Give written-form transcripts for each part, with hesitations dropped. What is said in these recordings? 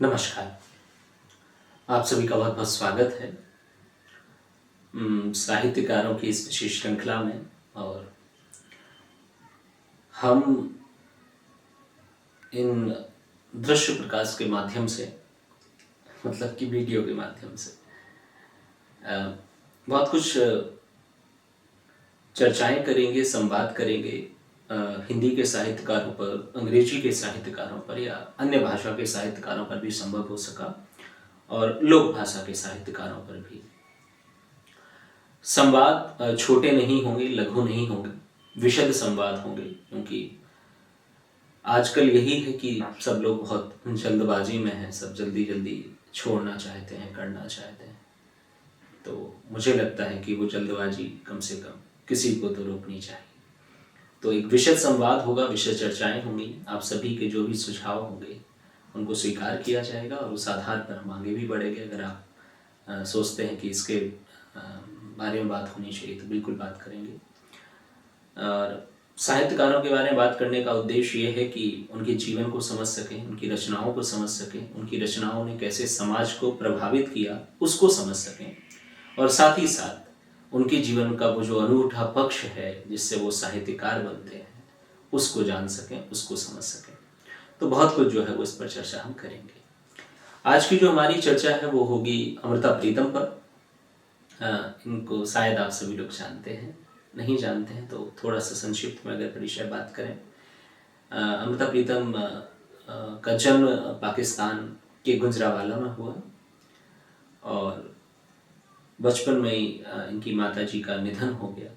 नमस्कार। आप सभी का बहुत बहुत स्वागत है साहित्यकारों की इस विशेष श्रृंखला में। और हम इन दृश्य प्रकाश के माध्यम से, मतलब कि वीडियो के माध्यम से, अ, बहुत कुछ चर्चाएं करेंगे, संवाद करेंगे। हिंदी के साहित्यकारों पर, अंग्रेजी के साहित्यकारों पर या अन्य भाषा के साहित्यकारों पर भी संभव हो सका, और लोक भाषा के साहित्यकारों पर भी। संवाद छोटे नहीं होंगे, लघु नहीं होंगे, विशद संवाद होंगे, क्योंकि आजकल यही है कि सब लोग बहुत जल्दबाजी में हैं, सब जल्दी जल्दी छोड़ना चाहते हैं, करना चाहते हैं। तो मुझे लगता है कि वो जल्दबाजी कम से कम किसी को तो रोकनी चाहिए। तो एक विशद संवाद होगा, विशद चर्चाएं होंगी, आप सभी के जो भी सुझाव होंगे उनको स्वीकार किया जाएगा और उस आधार पर हम आगे भी बढ़ेंगे। अगर आप सोचते हैं कि इसके बारे में बात होनी चाहिए तो बिल्कुल बात करेंगे। और साहित्यकारों के बारे में बात करने का उद्देश्य ये है कि उनके जीवन को समझ सकें, उनकी रचनाओं को समझ सकें, उनकी रचनाओं ने कैसे समाज को प्रभावित किया उसको समझ सकें, और साथ ही साथ उनके जीवन का वो जो अनूठा पक्ष है जिससे वो साहित्यकार बनते हैं उसको जान सकें, उसको समझ सकें। तो बहुत कुछ जो है वो इस पर चर्चा हम करेंगे। आज की जो हमारी चर्चा है वो होगी अमृता प्रीतम पर। इनको शायद आप सभी लोग जानते हैं, नहीं जानते हैं तो थोड़ा सा संक्षिप्त में अगर परिचय बात करें। अमृता प्रीतम का जन्म पाकिस्तान के गुजरांवाला में हुआ, और बचपन में ही इनकी माता जी का निधन हो गया।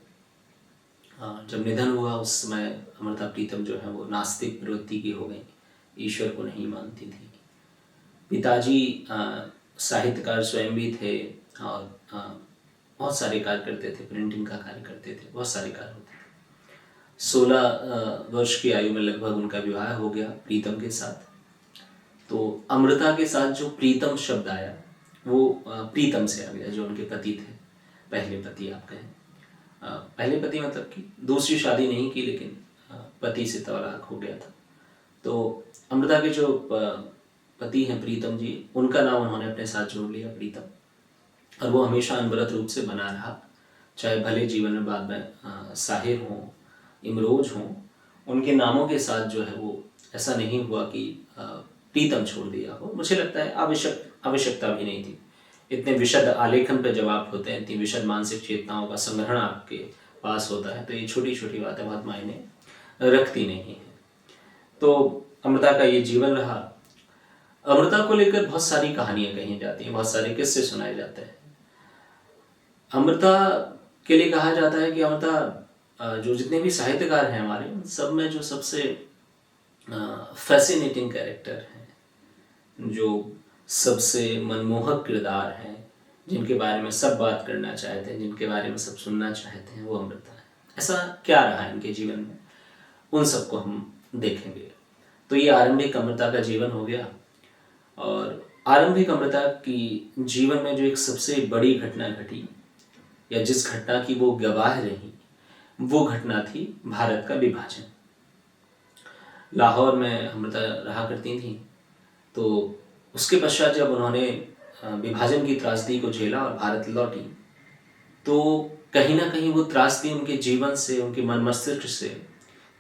जब निधन हुआ उस समय अमृता प्रीतम जो है वो नास्तिक प्रवृत्ति की हो गई, ईश्वर को नहीं मानती थी। पिताजी साहित्यकार स्वयं भी थे और बहुत सारे कार्य करते थे, प्रिंटिंग का कार्य करते थे, बहुत सारे कार्य होते थे। 16 वर्ष की आयु में लगभग उनका विवाह हो गया प्रीतम के साथ। तो अमृता के साथ जो प्रीतम शब्द आया वो प्रीतम से आ गया, जो उनके पति थे, पहले पति आप कहें। पहले पति मतलब कि दूसरी शादी नहीं की, लेकिन पति से तलाक हो गया था। तो अमृता के जो पति हैं प्रीतम जी, उनका नाम उन्होंने अपने साथ जोड़ लिया प्रीतम, और वो हमेशा अनवरत रूप से बना रहा। चाहे भले जीवन में बाद में साहिर हों, इमरोज हों, उनके नामों के साथ जो है वो ऐसा नहीं हुआ कि प्रीतम छोड़ दिया हो। मुझे लगता है आवश्यकता भी नहीं थी। इतने विशद आलेखन पर जब आप होते हैं, इतनी विशद मानसिक चेतनाओं का संग्रहण आपके पास होता है, तो ये छोटी छोटी बातें बहुत मायने रखती नहीं है। तो अमृता का ये जीवन रहा। अमृता को लेकर बहुत सारी कहानियां कही जाती हैं, बहुत सारे किस्से सुनाए जाते हैं। अमृता के लिए कहा जाता है कि अमृता जो जितने भी साहित्यकार हैं हमारे, सब में जो सबसे फैसिनेटिंग कैरेक्टर हैं, जो सबसे मनमोहक किरदार हैं, जिनके बारे में सब बात करना चाहते हैं, जिनके बारे में सब सुनना चाहते हैं, वो अमृता है। ऐसा क्या रहा है इनके जीवन में, उन सबको हम देखेंगे। तो ये आरंभिक अमृता का जीवन हो गया। और आरंभिक अमृता की जीवन में जो एक सबसे बड़ी घटना घटी, या जिस घटना की वो गवाह रही, वो घटना थी भारत का विभाजन। लाहौर में अमृता रहा करती थी। तो उसके पश्चात जब उन्होंने विभाजन की त्रासदी को झेला और भारत लौटी, तो कहीं ना कहीं वो त्रासदी उनके जीवन से, उनके मन मस्तिष्क से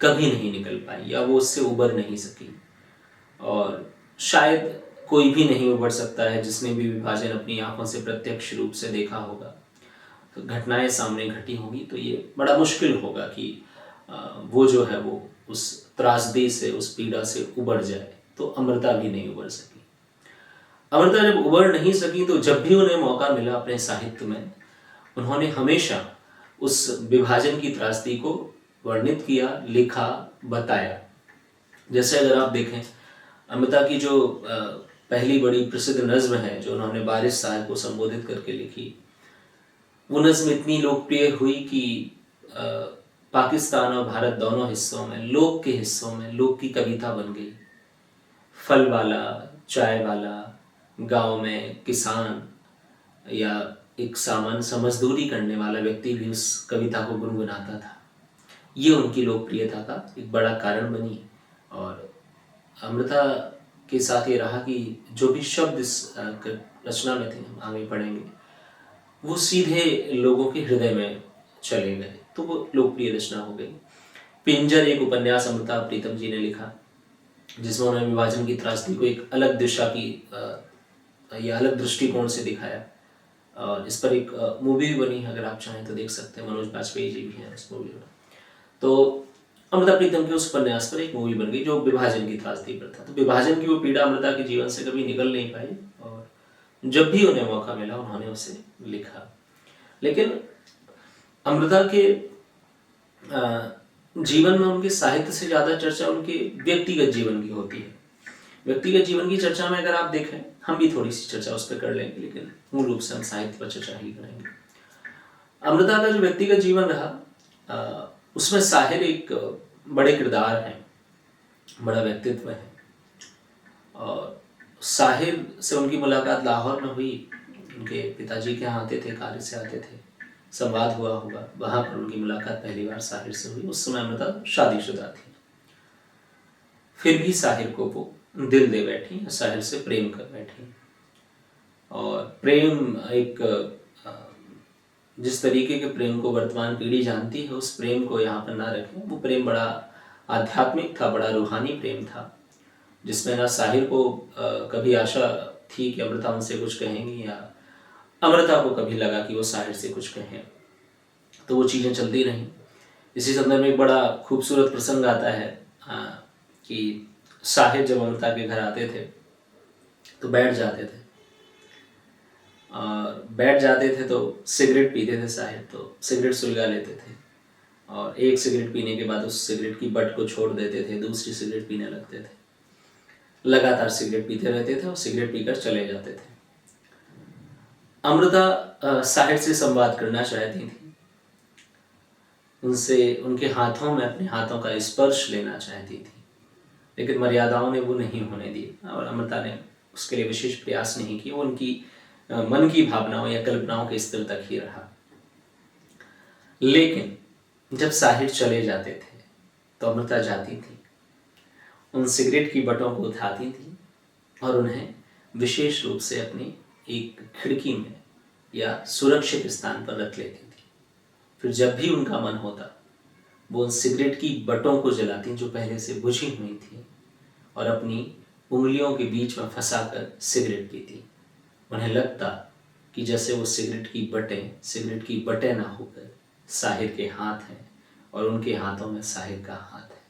कभी नहीं निकल पाई, या वो उससे उबर नहीं सकी। और शायद कोई भी नहीं उबर सकता है जिसने भी विभाजन अपनी आंखों से प्रत्यक्ष रूप से देखा होगा। तो घटनाएं सामने घटी होंगी, तो ये बड़ा मुश्किल होगा कि वो जो है वो उस त्रासदी से, उस पीड़ा से उबर जाए। तो अमृता भी नहीं उबर सकी। अमृता जब उबर नहीं सकी, तो जब भी उन्हें मौका मिला अपने साहित्य में, उन्होंने हमेशा उस विभाजन की त्रासदी को वर्णित किया, लिखा, बताया। जैसे अगर आप देखें, अमृता की जो पहली बड़ी प्रसिद्ध नज्म है जो उन्होंने बारिश साहब को संबोधित करके लिखी, वो नज्म इतनी लोकप्रिय हुई कि पाकिस्तान और भारत दोनों हिस्सों में, लोक के हिस्सों में, लोक की कविता बन गई। फल वाला, चाय वाला, गांव में किसान या एक सामान्य सा मजदूरी करने वाला व्यक्ति भी उस कविता को गुनगुनाता था। ये उनकी लोकप्रियता का एक बड़ा कारण बनी। और अमृता के साथ ये रहा कि जो भी शब्द इस रचना में थे, हम आगे पढ़ेंगे, वो सीधे लोगों के हृदय में चले गए, तो वो लोकप्रिय रचना हो गई। पिंजर एक उपन्यास अमृता प्रीतम जी ने लिखा, जिसमें उन्होंने विभाजन की त्रासदी को एक अलग दिशा की या अलग दृष्टिकोण से दिखाया। और इस पर एक मूवी भी बनी है, अगर आप चाहें तो देख सकते हैं, मनोज बाजपेयी जी भी हैं उस मूवी में। तो अमृता प्रीतम के उस उपन्यास पर एक मूवी बन गई जो विभाजन की त्रासदी पर था। तो विभाजन की वो पीड़ा अमृता के जीवन से कभी निकल नहीं पाई, और जब भी उन्हें मौका मिला उन्होंने उसे लिखा। लेकिन अमृता के जीवन में उनके साहित्य से ज़्यादा चर्चा उनके व्यक्तिगत जीवन की होती है। व्यक्तिगत जीवन की चर्चा में अगर आप देखें, हम भी थोड़ी सी चर्चा उस पर कर लेंगे, लेकिन मूल रूप से हम साहित्य पर चर्चा ही करेंगे। अमृता का जो व्यक्तिगत जीवन रहा, उसमें साहिर एक बड़े किरदार हैं, बड़ा व्यक्तित्व है। और साहिर से उनकी मुलाकात लाहौर में हुई, उनके पिताजी के यहाँ आते थे, कार्य से आते थे, संवाद हुआ होगा, वहाँ पर उनकी मुलाकात पहली बार साहिर से हुई। उस समय अमृता शादीशुदा थी, फिर भी साहिर को वो दिल दे बैठी, साहिर से प्रेम कर बैठी। और प्रेम एक जिस तरीके के प्रेम को वर्तमान पीढ़ी जानती है, उस प्रेम को यहाँ पर ना रखें। वो प्रेम बड़ा आध्यात्मिक था, बड़ा रूहानी प्रेम था, जिसमें ना साहिर को कभी आशा थी कि अमृता उनसे कुछ कहेंगी, या अमृता को कभी लगा कि वो साहिर से कुछ कहें। तो वो चीज़ें चलती रहीं। इसी संदर्भ में एक बड़ा खूबसूरत प्रसंग आता है कि साहिर जब अमृता के घर आते थे तो बैठ जाते थे, और बैठ जाते थे तो सिगरेट पीते थे साहिर, तो सिगरेट सुलगा लेते थे, और एक सिगरेट पीने के बाद उस सिगरेट की बट को छोड़ देते थे, दूसरी सिगरेट पीने लगते थे, लगातार सिगरेट पीते रहते थे और सिगरेट पीकर चले जाते थे। अमृता साहिर से संवाद करना चाहती थी, उनसे उनके हाथों में अपने हाथों का स्पर्श लेना चाहती थी, लेकिन मर्यादाओं ने वो नहीं होने दी, और अमृता ने उसके लिए विशेष प्रयास नहीं किए। वो उनकी मन की भावनाओं या कल्पनाओं के स्तर तक ही रहा। लेकिन जब साहिर चले जाते थे तो अमृता जाती थी, उन सिगरेट की बटों को उठाती थी और उन्हें विशेष रूप से अपनी एक खिड़की में या सुरक्षित स्थान पर रख लेती थी। फिर जब भी उनका मन होता, वो उन सिगरेट की बटों को जलाती जो पहले से बुझी हुई थी, और अपनी उंगलियों के बीच में फंसाकर सिगरेट पीती। उन्हें लगता कि जैसे वो सिगरेट की बटें ना होकर साहिर के हाथ हैं, और उनके हाथों में साहिर का हाथ है।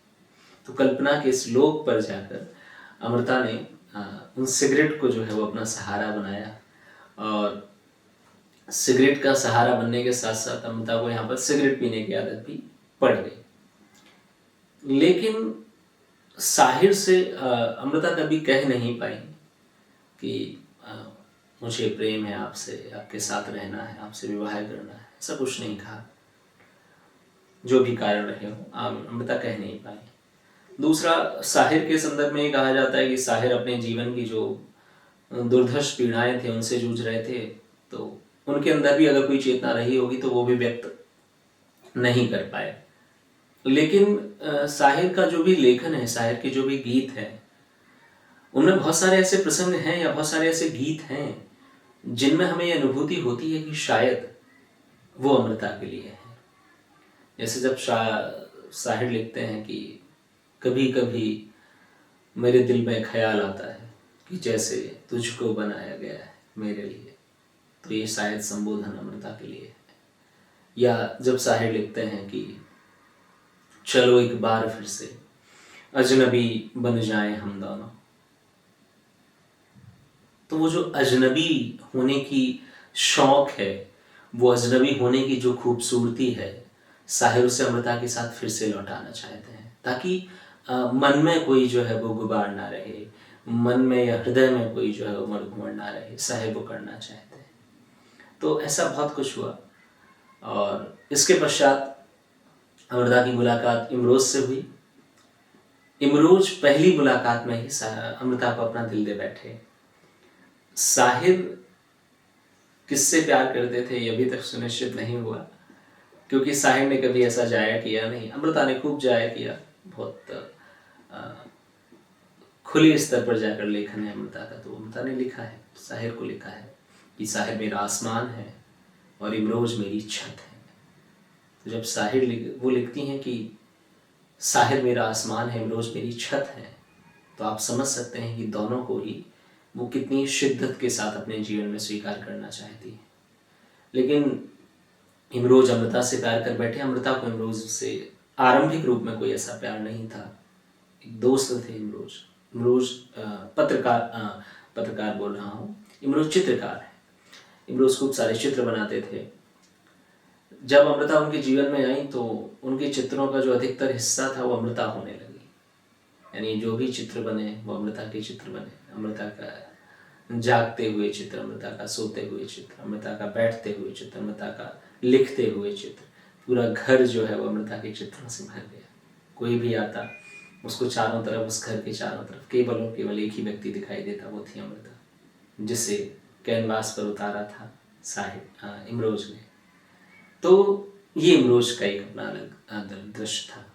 तो कल्पना के इस लोक पर जाकर अमृता ने उन सिगरेट को जो है वो अपना सहारा बनाया, और सिगरेट का सहारा बनने के साथ साथ अमृता को यहाँ पर सिगरेट पीने की आदत भी पड़ गई। लेकिन साहिर से अमृता कभी कह नहीं पाई कि मुझे प्रेम है आपसे, आपके साथ रहना है, आपसे विवाह करना है, ऐसा कुछ नहीं कहा। जो भी कारण रहे हो, अमृता कह नहीं पाई। दूसरा, साहिर के संदर्भ में कहा जाता है कि साहिर अपने जीवन की जो दुर्धर्ष पीड़ाएं थे उनसे जूझ रहे थे, तो उनके अंदर भी अगर कोई चेतना रही होगी तो वो भी व्यक्त नहीं कर पाए। लेकिन साहिर का जो भी लेखन है, साहिर के जो भी गीत हैं, उनमें बहुत सारे ऐसे प्रसंग हैं या बहुत सारे ऐसे गीत हैं जिनमें हमें यह अनुभूति होती है कि शायद वो अमृता के लिए है। जैसे जब साहिर लिखते हैं कि कभी कभी मेरे दिल में ख्याल आता है कि जैसे तुझको बनाया गया है मेरे लिए, तो ये शायद संबोधन अमृता के लिए है। या जब साहिर लिखते हैं कि चलो एक बार फिर से अजनबी बन जाएं हम दोनों, तो वो जो अजनबी होने की शौक है, वो अजनबी होने की जो खूबसूरती है, साहिर उसे अमृता के साथ फिर से लौटाना चाहते हैं, ताकि मन में कोई जो है वो गुबार ना रहे, मन में या हृदय में कोई जो है वो मरघुमड़ ना रहे, साहिर वो करना चाहते हैं। तो ऐसा बहुत कुछ हुआ, और इसके पश्चात अमृता की मुलाकात इमरोज से हुई। इमरोज पहली मुलाकात में ही अमृता को अपना दिल दे बैठे। साहिर किससे प्यार करते थे ये अभी तक सुनिश्चित नहीं हुआ, क्योंकि साहिर ने कभी ऐसा जाया किया नहीं। अमृता ने खूब जाया किया, बहुत खुले स्तर पर जाकर लेखन है अमृता का, तो अमृता ने लिखा है, साहिर को लिखा है कि साहिर मेरा आसमान है और इमरोज मेरी छत है। तो जब साहिर वो लिखती हैं कि साहिर मेरा आसमान है, इमरोज मेरी छत है, तो आप समझ सकते हैं कि दोनों को ही वो कितनी शिद्दत के साथ अपने जीवन में स्वीकार करना चाहती है। लेकिन इमरोज अमृता से प्यार कर बैठे। अमृता को इमरोज से आरंभिक रूप में कोई ऐसा प्यार नहीं था, एक दोस्त थे इमरोज। इमरोज पत्रकार बोल रहा हूँ, इमरोज चित्रकार है। इमरोज खूब सारे चित्र बनाते थे। जब अमृता उनके जीवन में आई तो उनके चित्रों का जो अधिकतर हिस्सा था वो अमृता होने लगी, यानी जो भी चित्र बने वो अमृता के चित्र बने। अमृता का जागते हुए चित्र, अमृता का सोते हुए चित्र, अमृता का बैठते हुए चित्र, अमृता का लिखते हुए चित्र, पूरा घर जो है वो अमृता के चित्रों से भर गया। कोई भी आता उसको चारों तरफ, उस घर के चारों तरफ केवल और केवल एक ही व्यक्ति दिखाई देता, वो थी अमृता, जिसे कैनवास पर उतारा था इमरोज ने। तो ये इमरोज का एक अपना अलग दृश्य था।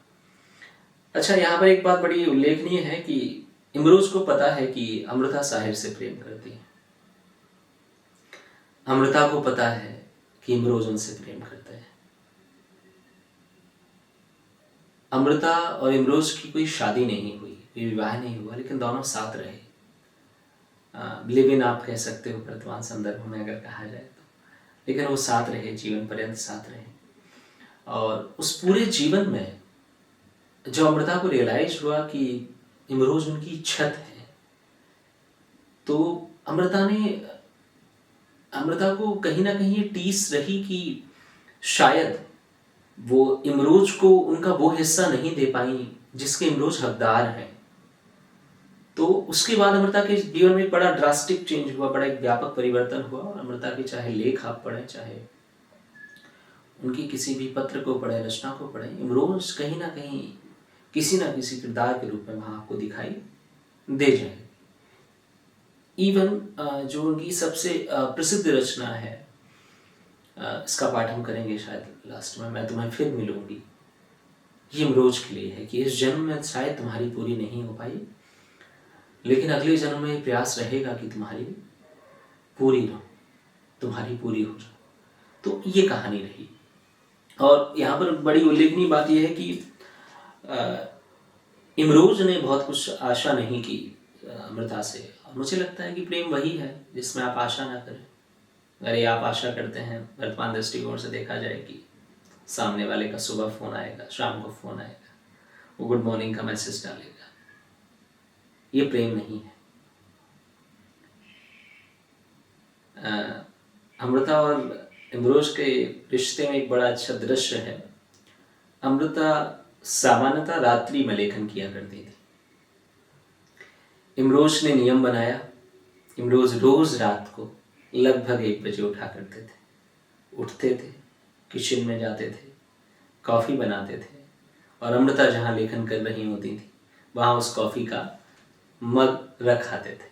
अच्छा, यहाँ पर एक बात बड़ी उल्लेखनीय है कि इमरोज को पता है कि अमृता साहिर से प्रेम करती है। अमृता को पता है कि इमरोज उनसे प्रेम करता है। अमृता और इमरोज की कोई शादी नहीं हुई, कोई विवाह नहीं हुआ, लेकिन दोनों साथ रहे। लिव इन आप कह सकते हो वर्तमान संदर्भ में अगर कहा जाए तो, लेकिन वो साथ रहे, जीवन पर्यंत साथ रहे। और उस पूरे जीवन में जब अमृता को रियलाइज हुआ कि इमरोज उनकी छत है, तो अमृता को कहीं ना कहीं ये टीस रही कि शायद वो इमरोज को उनका वो हिस्सा नहीं दे पाई जिसके इमरोज हकदार हैं। तो उसके बाद अमृता के जीवन में बड़ा ड्रास्टिक चेंज हुआ, बड़ा एक व्यापक परिवर्तन हुआ। और अमृता के चाहे लेख आप पढ़ें, चाहे उनकी किसी भी पत्र को पढ़ें, रचना को पढ़ें, इमरोज कहीं ना कहीं किसी ना किसी किरदार के रूप में वहां आपको दिखाई दे जाए। इवन जो उनकी सबसे प्रसिद्ध रचना है, इसका पाठ हम करेंगे शायद लास्ट में, मैं तुम्हें फिर मिलूंगी, ये इमरोज के लिए है कि इस जन्म में शायद तुम्हारी पूरी नहीं हो पाई, लेकिन अगले जन्म में प्रयास रहेगा कि तुम्हारी पूरी हो जाए। तो ये कहानी रही। और यहाँ पर बड़ी उल्लेखनीय बात यह है कि इमरोज ने बहुत कुछ आशा नहीं की अमृता से। मुझे लगता है कि प्रेम वही है जिसमें आप आशा ना करें। अगर आप आशा करते हैं, वर्तमान दृष्टिकोण से देखा जाए कि सामने वाले का सुबह फोन आएगा, शाम को फोन आएगा, वो गुड मॉर्निंग का मैसेज डालेगा, ये प्रेम नहीं है। अमृता और इमरोज के रिश्ते में एक बड़ा अच्छा दृश्य है। अमृता सामान्यतः रात्रि में लेखन किया करती थी। इमरोज ने नियम बनाया, इमरोज रोज रात को लगभग 1 बजे उठते थे, किचन में जाते थे, कॉफ़ी बनाते थे, और अमृता जहाँ लेखन कर रही होती थी वहाँ उस कॉफ़ी का मग रख आते थे,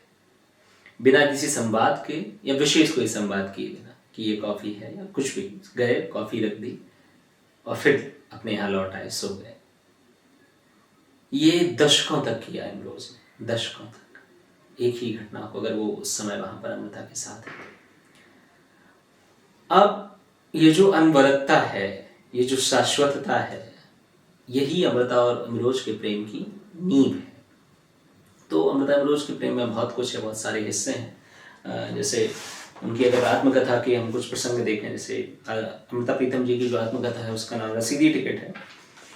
बिना किसी संवाद के या विशेष कोई संवाद किए बिना कि ये कॉफ़ी है या कुछ भी। गए, कॉफ़ी रख दी और फिर अपने यहाँ लौट आए, सो गए। ये दशकों तक किया इमरोज ने, दशकों तक एक ही घटना को, अगर वो उस समय वहां पर अमृता के साथ है। अब ये जो अनवरतता है, ये जो शाश्वतता है, यही अमृता और इमरोज के प्रेम की नींव है। तो अमृता इमरोज के प्रेम में बहुत कुछ है, बहुत सारे हिस्से हैं। जैसे उनकी अगर आत्मकथा के हम कुछ प्रसंग देखें, जैसे अमृता प्रीतम जी की जो आत्मकथा है उसका नाम रसीदी टिकट है,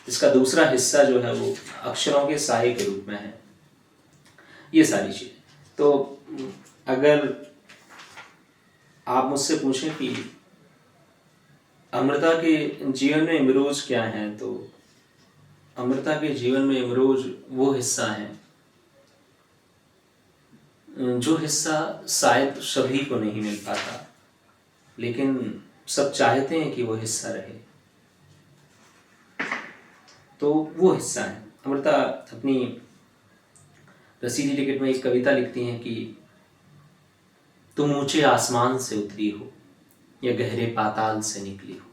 जिसका दूसरा हिस्सा जो है वो अक्षरों के साए के रूप में है। ये सारी चीजें, तो अगर आप मुझसे पूछें कि अमृता के जीवन में इमरोज क्या है, तो अमृता के जीवन में इमरोज वो हिस्सा है जो हिस्सा शायद सभी को नहीं मिल पाता, लेकिन सब चाहते हैं कि वो हिस्सा रहे। तो वो हिस्सा है। अमृता अपनी रसीदी टिकट में एक कविता लिखती हैं कि तुम ऊंचे आसमान से उतरी हो या गहरे पाताल से निकली हो,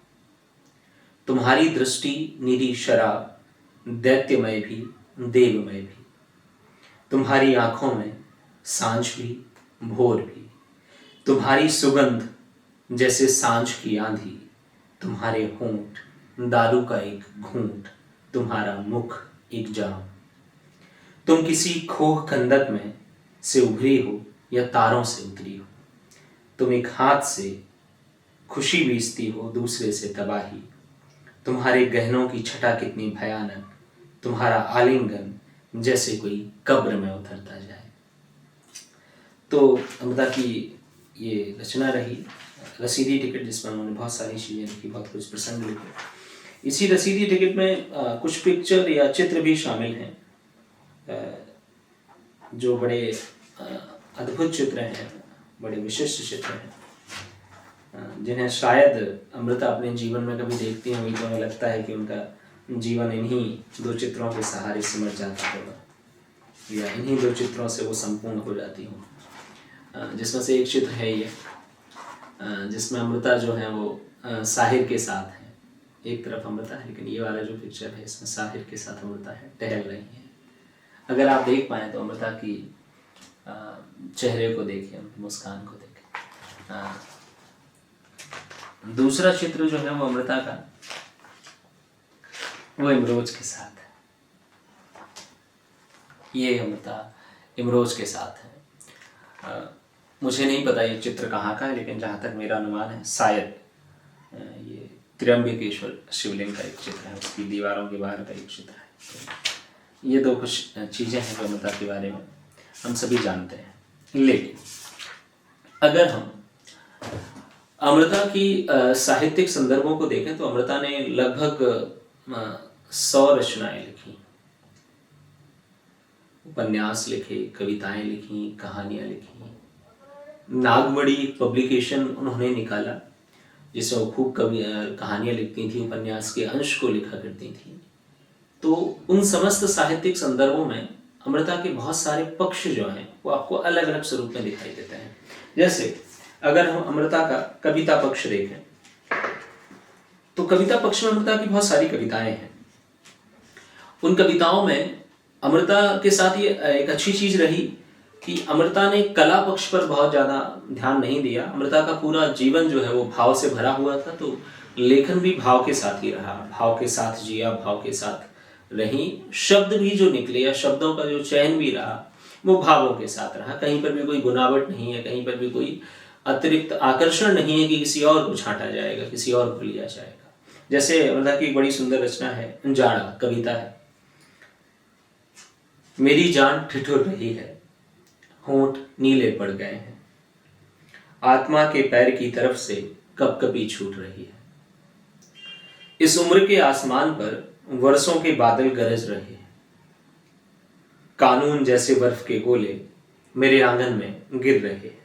तुम्हारी दृष्टि निरी शराब, दैत्यमय भी देवमय भी, तुम्हारी आंखों में सांझ भी भोर भी, तुम्हारी सुगंध जैसे सांझ की आंधी, तुम्हारे होंठ दारू का एक घूंट, तुम्हारा मुख एक जाम। तुम किसी खोह खंदक में से उभरी हो या तारों से उतरी हो, तुम एक हाथ से खुशी बीजती हो, दूसरे से तबाही। तुम्हारे गहनों की छटा कितनी भयानक, तुम्हारा आलिंगन जैसे कोई कब्र में उतरता जाए। तो अमृता की ये रचना रही रसीदी टिकट, जिसमें उन्होंने बहुत सारी चीज़ें लिखी, बहुत कुछ प्रसंग लिखे। इसी रसीदी टिकट में कुछ पिक्चर या चित्र भी शामिल हैं जो बड़े अद्भुत चित्र हैं, बड़े विशिष्ट चित्र हैं, जिन्हें शायद अमृता अपने जीवन में कभी देखती होंगी तो हमें लगता है कि उनका जीवन इन्हीं दो चित्रों के सहारे सिमट जाता होगा, या इन्हीं दो चित्रों से वो संपूर्ण हो जाती हों। जिसमें से एक चित्र है ये, जिसमें अमृता जो है वो साहिर के साथ है। एक तरफ अमृता है, लेकिन ये वाला जो पिक्चर है इसमें साहिर के साथ अमृता है, टहल रही है। अगर आप देख पाए तो अमृता की चेहरे को देखें, उनकी मुस्कान को देखें। दूसरा चित्र जो है वो अमृता का, वो इमरोज के साथ है। ये अमृता इमरोज के साथ है। मुझे नहीं पता ये चित्र कहाँ का है, लेकिन जहाँ तक मेरा अनुमान है शायद ये त्र्यंबकेश्वर शिवलिंग का एक चित्र है, उसकी दीवारों के बाहर का एक चित्र है। ये दो कुछ चीज़ें हैं जो अमृता के बारे में हम सभी जानते हैं। लेकिन अगर हम अमृता की साहित्यिक संदर्भों को देखें तो अमृता ने लगभग 100 रचनाएं लिखी, उपन्यास लिखे, कविताएं लिखी, कहानियां लिखी। नागमणि पब्लिकेशन उन्होंने निकाला, जिसमें वो खूब कहानियां लिखती थी, उपन्यास के अंश को लिखा करती थी। तो उन समस्त साहित्यिक संदर्भों में अमृता के बहुत सारे पक्ष जो हैं वो आपको अलग अलग स्वरूप में दिखाई देते हैं। जैसे अगर हम अमृता का कविता पक्ष देखें तो कविता पक्ष में अमृता की बहुत सारी कविताएं हैं। उन कविताओं में अमृता के साथ ये एक अच्छी चीज रही कि अमृता ने कला पक्ष पर बहुत ज्यादा ध्यान नहीं दिया। अमृता का पूरा जीवन जो है वो भाव से भरा हुआ था, तो लेखन भी भाव के साथ ही रहा, भाव के साथ जिया, भाव के साथ रही। शब्द भी जो निकले या शब्दों का जो चयन भी रहा वो भावों के साथ रहा। कहीं पर भी कोई गुनावट नहीं है, कहीं पर भी कोई अतिरिक्त आकर्षण नहीं है कि किसी और को छांटा जाएगा, किसी और को लिया जाएगा। जैसे अमृता की एक बड़ी सुंदर रचना है जाड़ा, कविता है। मेरी जान ठिठुर रही है, होंठ नीले पड़ गए हैं, आत्मा के पैर की तरफ से कपकपी छूट रही है। इस उम्र के आसमान पर वर्षों के बादल गरज रहे हैं, कानून जैसे बर्फ के गोले मेरे आंगन में गिर रहे हैं।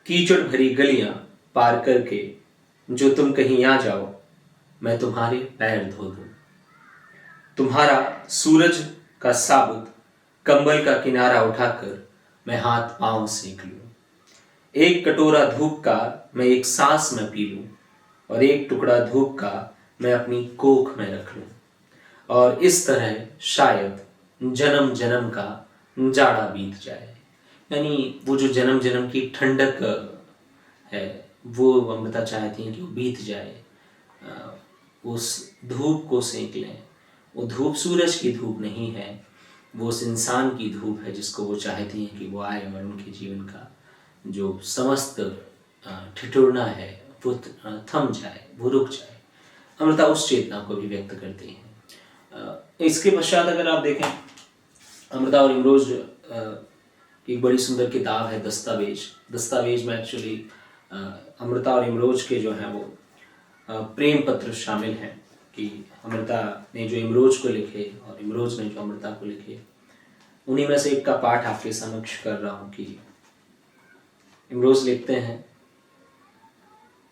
कीचड़ भरी गलियां पार करके जो तुम कहीं आ जाओ, मैं तुम्हारे पैर धो दूं। तुम्हारा सूरज का साबुत कंबल का किनारा उठाकर मैं हाथ पांव सेक लूं। एक कटोरा धूप का मैं एक सांस में पी लूं, और एक टुकड़ा धूप का मैं अपनी कोख में रख लूं। और इस तरह शायद जन्म जन्म का जाड़ा बीत जाए। यानी वो जो जन्म जन्म की ठंडक है वो अमृता चाहती हैं कि वो बीत जाए, उस धूप को सेक लें। वो धूप सूरज की धूप नहीं है, वो उस इंसान की धूप है जिसको वो चाहती हैं कि वो आए और उनके जीवन का जो समस्त ठिठुरना है वो थम जाए, वो रुक जाए। अमृता उस चेतना को भी व्यक्त करती हैं। इसके पश्चात अगर आप देखें, अमृता और इमरोज की एक बड़ी सुंदर किताब है दस्तावेज। दस्तावेज में एक्चुअली अमृता और इमरोज के जो हैं वो प्रेम पत्र शामिल हैं कि अमृता ने जो इमरोज को लिखे और इमरोज ने जो अमृता को लिखे। उन्हीं में से एक का पाठ आपके समक्ष कर रहा हूं कि इमरोज लिखते हैं,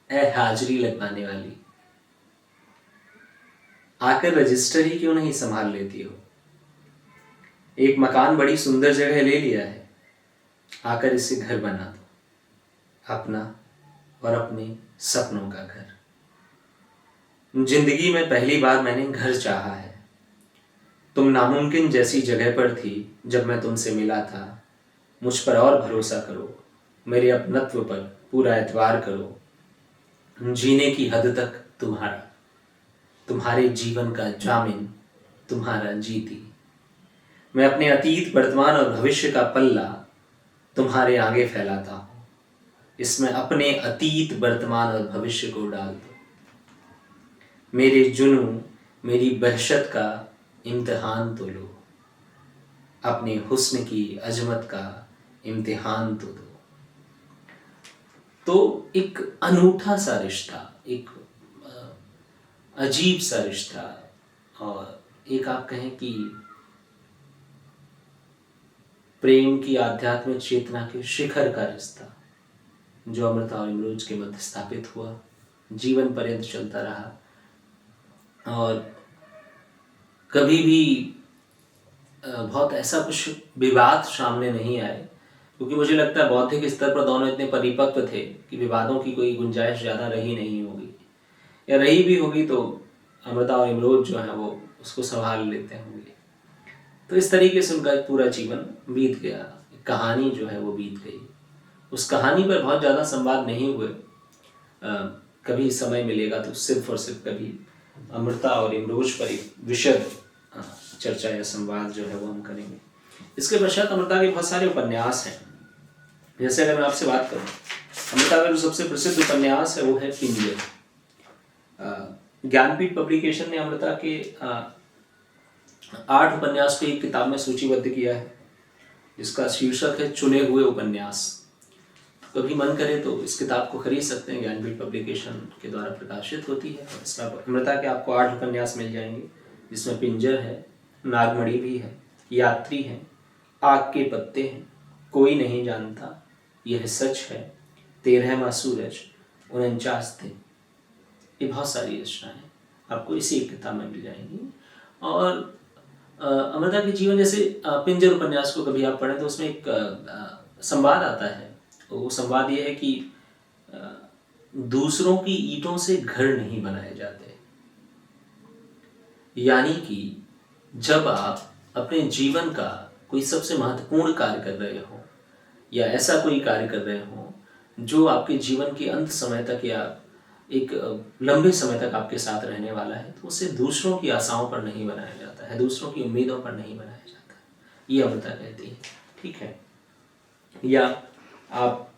ए हाजिरी लगवाने वाली, आकर रजिस्टर ही क्यों नहीं संभाल लेती हो। एक मकान बड़ी सुंदर जगह ले लिया है, आकर इसे घर बना दो, अपना और अपने सपनों का घर। जिंदगी में पहली बार मैंने घर चाहा है, तुम नामुमकिन जैसी जगह पर थी जब मैं तुमसे मिला था। मुझ पर और भरोसा करो, मेरे अपनत्व पर पूरा एतबार करो। जीने की हद तक तुम्हारा, तुम्हारे जीवन का जामिन तुम्हारा जीती। मैं अपने अतीत, वर्तमान और भविष्य का पल्ला तुम्हारे आगे फैलाता हूँ। इसमें अपने अतीत, वर्तमान और भविष्य को डाल दो। मेरे जुनून, मेरी वहशत का इम्तिहान तो लो। अपने हुस्न की अजमत का इम्तिहान तो दो। तो एक अनूठा सा रिश्ता, एक अजीब सा रिश्ता, और एक आप कहें कि प्रेम की आध्यात्मिक चेतना के शिखर का रिश्ता जो अमृता और इमरोज के मध्य स्थापित हुआ, जीवन पर्यंत चलता रहा। और कभी भी बहुत ऐसा कुछ विवाद सामने नहीं आए, क्योंकि मुझे लगता है बौद्धिक स्तर पर दोनों इतने परिपक्व थे कि विवादों की कोई गुंजाइश ज़्यादा रही नहीं होगी, या रही भी होगी तो अमृता और इमरोज जो है वो उसको संभाल लेते होंगे। तो इस तरीके से उनका एक पूरा जीवन बीत गया, कहानी जो है वो बीत गई। उस कहानी पर बहुत ज़्यादा संवाद नहीं हुए। कभी समय मिलेगा तो सिर्फ और सिर्फ कभी अमृता और इमरोज पर एक विशद चर्चा या संवाद जो है वो हम करेंगे। इसके पश्चात अमृता के बहुत सारे उपन्यास हैं। जैसे अगर मैं आपसे बात करूं, अमृता का जो सबसे प्रसिद्ध उपन्यास है वो है पिंजर। ज्ञानपीठ पब्लिकेशन ने अमृता के 8 उपन्यास को एक किताब में सूचीबद्ध किया है, जिसका शीर्षक है चुने हुए उपन्यास। कभी मन करे तो इस किताब को खरीद सकते हैं, ज्ञानपीठ पब्लिकेशन के द्वारा प्रकाशित होती है। और इसमें अमृता के आपको 8 उपन्यास मिल जाएंगे, जिसमें पिंजर है, नागमणि भी है, यात्री है, आग के पत्ते हैं, कोई नहीं जानता, यह सच है, 13वां सूरज, 49 दिन। ये बहुत सारी रचनाएं आपको इसी किताब में मिल जाएंगी। और अमृता के जीवन, जैसे पिंजर उपन्यास को कभी आप पढ़ें तो उसमें एक संवाद आता है। वो संवाद ये है कि दूसरों की ईंटों से घर नहीं बनाए जाते। यानी कि जब आप अपने जीवन का कोई सबसे महत्वपूर्ण कार्य कर रहे हो, या ऐसा कोई कार्य कर रहे हो जो आपके जीवन के अंत समय तक या एक लंबे समय तक आपके साथ रहने वाला है, तो उसे दूसरों की आशाओं पर नहीं बनाया जाता है, दूसरों की उम्मीदों पर नहीं बनाया जाता है। ये अमृता कहती है, ठीक है। या आप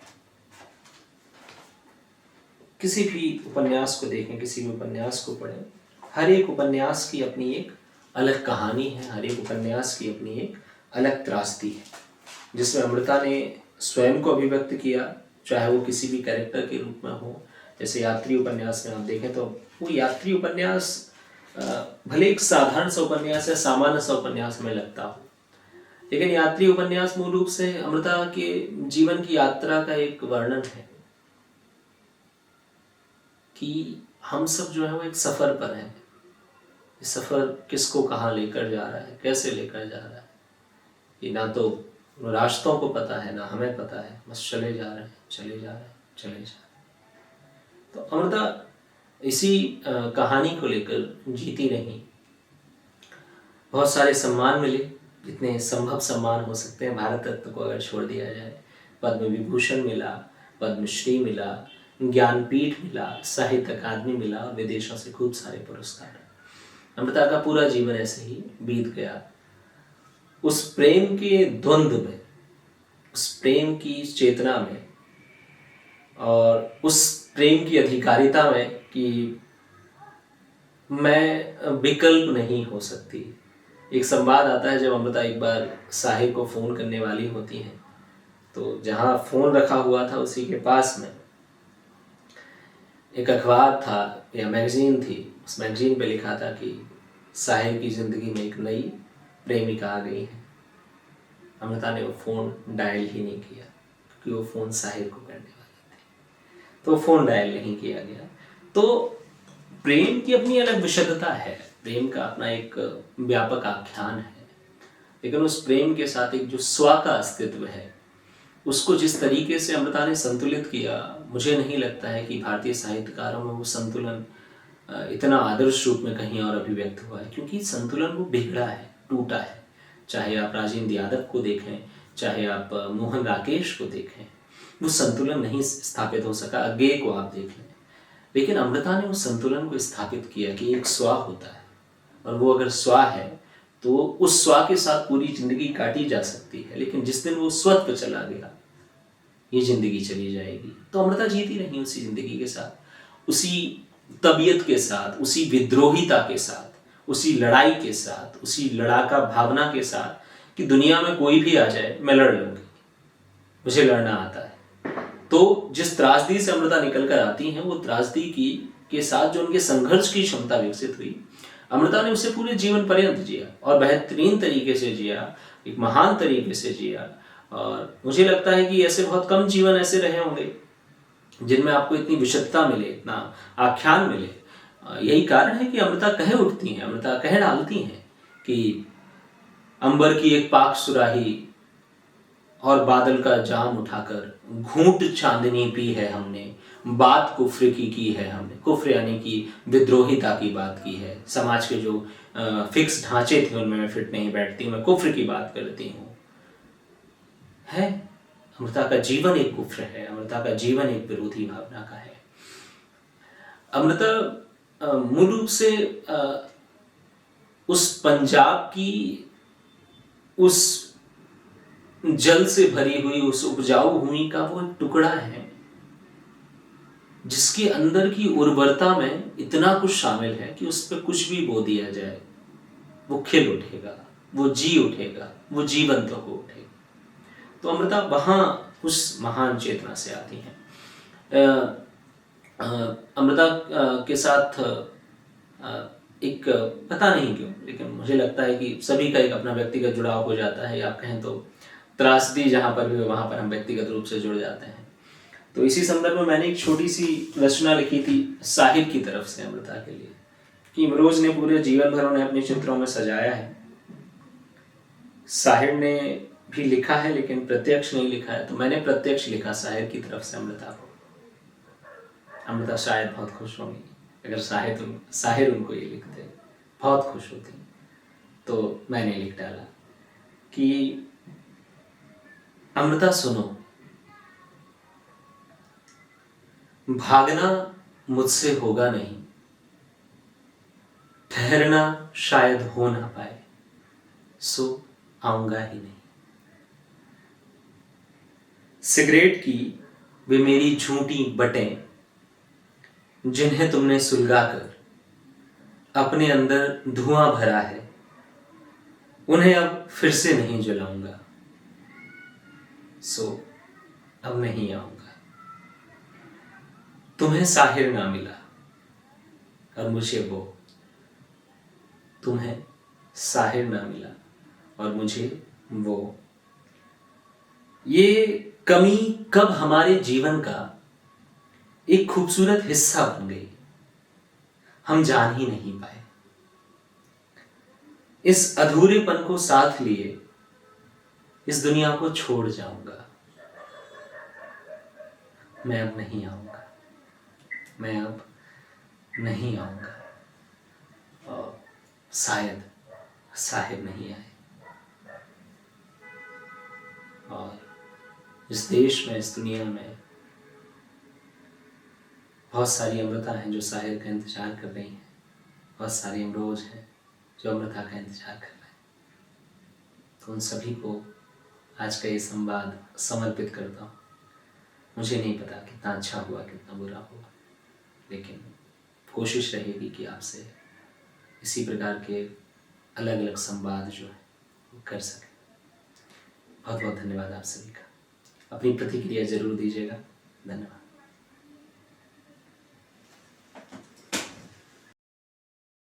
किसी भी उपन्यास को देखें, किसी भी उपन्यास को पढ़ें, हर एक उपन्यास की अपनी एक अलग कहानी है, हर एक उपन्यास की अपनी एक अलग त्रासदी है, जिसमें अमृता ने स्वयं को अभिव्यक्त किया, चाहे वो किसी भी कैरेक्टर के रूप में हो। जैसे यात्री उपन्यास में आप देखें तो वो यात्री उपन्यास भले एक साधारण सा उपन्यास है, सामान्य सा उपन्यास हमें लगता हो, लेकिन यात्री उपन्यास मूल रूप से अमृता के जीवन की यात्रा का एक वर्णन है कि हम सब जो है वो एक सफर पर हैं। ये सफर किसको कहाँ लेकर जा रहा है, कैसे लेकर जा रहा है, ये ना तो रास्तों को पता है, ना हमें पता है। बस चले जा रहे हैं, चले जा रहे हैं, चले जा रहे हैं। तो अमृता इसी कहानी को लेकर जीती रही। बहुत सारे सम्मान मिले, जितने संभव सम्मान हो सकते हैं भारत रत्न को अगर छोड़ दिया जाए। पद्म विभूषण मिला, पद्मश्री मिला, ज्ञानपीठ मिला, साहित्य अकादमी मिला, विदेशों से खूब सारे पुरस्कार। अमृता का पूरा जीवन ऐसे ही बीत गया, उस प्रेम के द्वंद्व में, उस प्रेम की चेतना में, और उस प्रेम की अधिकारिता में कि मैं विकल्प नहीं हो सकती। एक संवाद आता है जब अमृता एक बार साहिर को फ़ोन करने वाली होती हैं, तो जहाँ फ़ोन रखा हुआ था उसी के पास में एक अखबार था या मैगज़ीन थी। उस मैगज़ीन पे लिखा था कि साहिर की ज़िंदगी में एक नई प्रेमिका आ गई है। अमृता ने वो फ़ोन डायल ही नहीं किया, क्योंकि वो फ़ोन साहिर को करने वाली थी, तो फ़ोन डायल नहीं किया गया। तो प्रेम की अपनी अलग विशदता है, प्रेम का अपना एक व्यापक आख्यान है, लेकिन उस प्रेम के साथ एक जो स्व का अस्तित्व है, उसको जिस तरीके से अमृता ने संतुलित किया, मुझे नहीं लगता है कि भारतीय साहित्यकारों में वो संतुलन इतना आदर्श रूप में कहीं और अभिव्यक्त हुआ है, क्योंकि संतुलन वो बिगड़ा है। टूटा है। चाहे आप राजेंद्र यादव को देखें, चाहे आप मोहन राकेश को देखें, वो संतुलन नहीं स्थापित हो सका। अज्ञेय को आप देख लें, लेकिन अमृता ने उस संतुलन को स्थापित किया कि एक स्वा होता है, और वो अगर स्वा है तो उस स्वा के साथ पूरी जिंदगी काटी जा सकती है, लेकिन जिस दिन वो स्वत पे चला गया, ये जिंदगी चली जाएगी। तो अमृता जीती रही उसी जिंदगी के साथ, उसी तबीयत के साथ, उसी विद्रोहिता के साथ, उसी लड़ाई के साथ, उसी लड़ाका भावना के साथ कि दुनिया में कोई भी आ जाए मैं लड़ लूंगी, मुझे लड़ना आता है। तो जिस त्रासदी से अमृता निकल कर आती हैं, वो त्रासदी की के साथ जो उनके संघर्ष की क्षमता विकसित हुई, अमृता ने उसे पूरे जीवन पर्यंत जिया और बेहतरीन तरीके से जिया, एक महान तरीके से जिया। और मुझे लगता है कि ऐसे बहुत कम जीवन ऐसे रहे होंगे जिनमें आपको इतनी विशुद्धता मिले, इतना आख्यान मिले। यही कारण है कि अमृता कह उठती हैं, अमृता कह डालती हैं कि अंबर की एक पाक सुराही और बादल का जाम उठाकर घूंट चांदनी पी है हमने, बात कुफ्र की है हमने। कुफ्र यानी कि विद्रोहिता की बात की है, समाज के जो फिक्स ढांचे थे उनमें मैं फिट नहीं बैठती, मैं कुफ्र की बात करती हूँ। है अमृता का जीवन एक कुफ्र है, अमृता का जीवन एक विरोधी भावना का है। अमृता मूल रूप से उस पंजाब की उस जल से भरी हुई उस उपजाऊ भूमि का वो टुकड़ा है जिसके अंदर की उर्वरता में इतना कुछ शामिल है कि उस पर कुछ भी बो दिया जाए वो खिल उठेगा, वो जी उठेगा, वो जीवंत हो उठेगा। तो अमृता वहां उस महान चेतना से आती हैं। अमृता के साथ एक पता नहीं क्यों, लेकिन मुझे लगता है कि सभी का एक अपना व्यक्तिगत जुड़ाव हो जाता है, या आप कहें तो त्रासदी जहाँ पर भी हो वहाँ पर हम व्यक्तिगत रूप से जुड़ जाते हैं। तो इसी संदर्भ में मैंने एक छोटी सी रचना लिखी थी साहिर की तरफ से अमृता के लिए, कि इमरोज ने पूरे जीवन भर उन्हें अपने चित्रों में सजाया है। साहिर ने भी लिखा है लेकिन प्रत्यक्ष नहीं लिखा है, तो मैंने प्रत्यक्ष लिखा साहिर की तरफ से अमृता को। अमृता शायद बहुत खुश होंगी अगर साहिर उनको ये लिखते, बहुत खुश होती। तो मैंने लिख डाला कि अमृता सुनो, भागना मुझसे होगा नहीं, ठहरना शायद हो ना पाए, सो आऊंगा ही नहीं। सिगरेट की वे मेरी झूठी बटें जिन्हें तुमने सुलगाकर अपने अंदर धुआं भरा है, उन्हें अब फिर से नहीं जलाऊंगा, सो अब नहीं आऊंगा। तुम्हें साहिर ना मिला और मुझे वो, तुम्हें साहिर ना मिला और मुझे वो। ये कमी कब हमारे जीवन का एक खूबसूरत हिस्सा बन गई, हम जान ही नहीं पाए। इस अधूरेपन को साथ लिए इस दुनिया को छोड़ जाऊंगा। मैं अब नहीं आऊंगा, मैं अब नहीं आऊंगा। और शायद साहिब नहीं आए। और इस देश में, इस दुनिया में बहुत सारी अमृता हैं जो साहिर का इंतजार कर रही हैं, बहुत सारी अमरोज हैं जो अमृता का इंतजार कर रहे हैं। तो उन सभी को आज का ये संवाद समर्पित करता हूँ। मुझे नहीं पता कितना अच्छा हुआ कितना बुरा हुआ, लेकिन कोशिश रहेगी कि आपसे इसी प्रकार के अलग अलग संवाद जो है वो कर सकें। बहुत बहुत धन्यवाद आप सभी का। अपनी प्रतिक्रिया जरूर दीजिएगा। धन्यवाद।